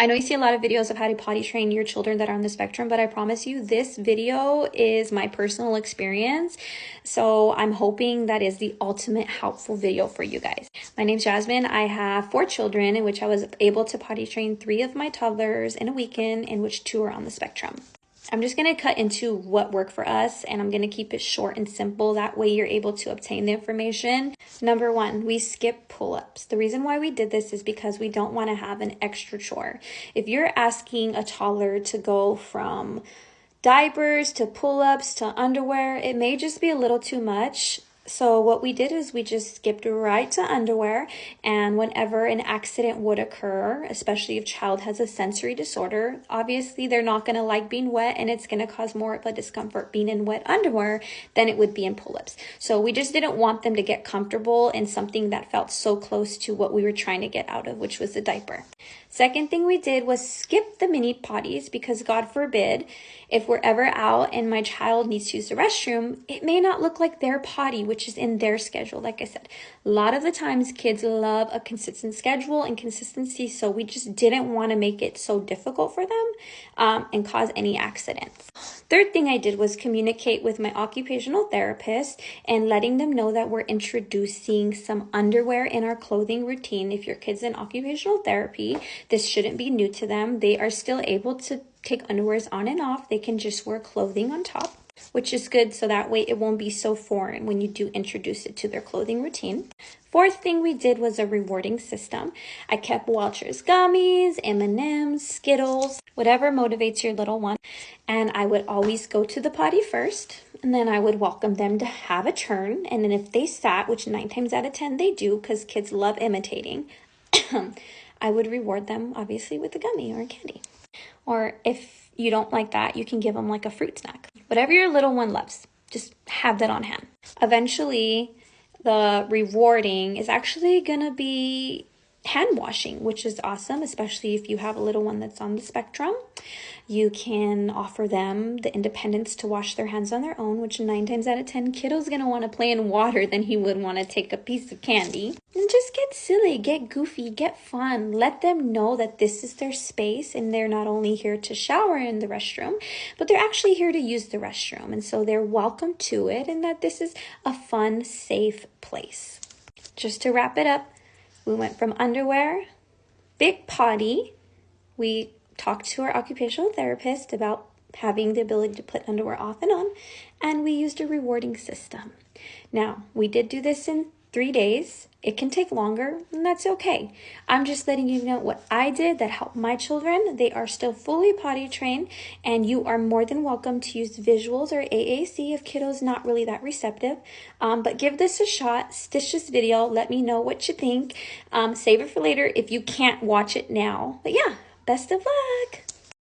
I know you see a lot of videos of how to potty train your children that are on the spectrum, but I promise you this video is my personal experience. So I'm hoping that is the ultimate helpful video for you guys. My name's Jasmine. I have 4 children in which I was able to potty train 3 of my toddlers in a weekend, in which 2 are on the spectrum. I'm just going to cut into what worked for us, and I'm going to keep it short and simple. That way you're able to obtain the information. Number 1, we skip pull-ups. The reason why we did this is because we don't want to have an extra chore. If you're asking a toddler to go from diapers to pull-ups to underwear, it may just be a little too much. So what we did is we just skipped right to underwear, and whenever an accident would occur, especially if child has a sensory disorder, obviously they're not going to like being wet, and it's going to cause more of a discomfort being in wet underwear than it would be in pull-ups. So we just didn't want them to get comfortable in something that felt so close to what we were trying to get out of, which was the diaper. Second thing we did was skip the mini potties, because God forbid, if we're ever out and my child needs to use the restroom, it may not look like their potty, which is in their schedule. Like I said, a lot of the times kids love a consistent schedule and consistency, so we just didn't want to make it so difficult for them and cause any accidents. Third thing I did was communicate with my occupational therapist and letting them know that we're introducing some underwear in our clothing routine. If your kid's in occupational therapy, this shouldn't be new to them. They are still able to take underwears on and off. They can just wear clothing on top, which is good, so that way it won't be so foreign when you do introduce it to their clothing routine. Fourth thing we did was a rewarding system. I kept Welch's gummies, M&Ms, Skittles, whatever motivates your little one. And I would always go to the potty first, and then I would welcome them to have a turn. And then if they sat, which 9 times out of 10 they do, because kids love imitating, I would reward them obviously with a gummy or a candy. Or if you don't like that, you can give them like a fruit snack. Whatever your little one loves, just have that on hand. Eventually, the rewarding is actually going to be hand washing, which is awesome, especially if you have a little one that's on the spectrum. You can offer them the independence to wash their hands on their own, which 9 times out of 10, kiddo's going to want to play in water than he would want to take a piece of candy. And just get silly, get goofy, get fun. Let them know that this is their space, and they're not only here to shower in the restroom, but they're actually here to use the restroom. And so they're welcome to it, and that this is a fun, safe place. Just to wrap it up, we went from underwear, big potty. We talked to our occupational therapist about having the ability to put underwear off and on, and we used a rewarding system. Now, we did do this in 3 days. It can take longer, and that's okay. I'm just letting you know what I did that helped my children. They are still fully potty trained, and you are more than welcome to use visuals or AAC if kiddo's not really that receptive. But give this a shot. Stitch this video. Let me know what you think. Save it for later if you can't watch it now. But yeah, best of luck.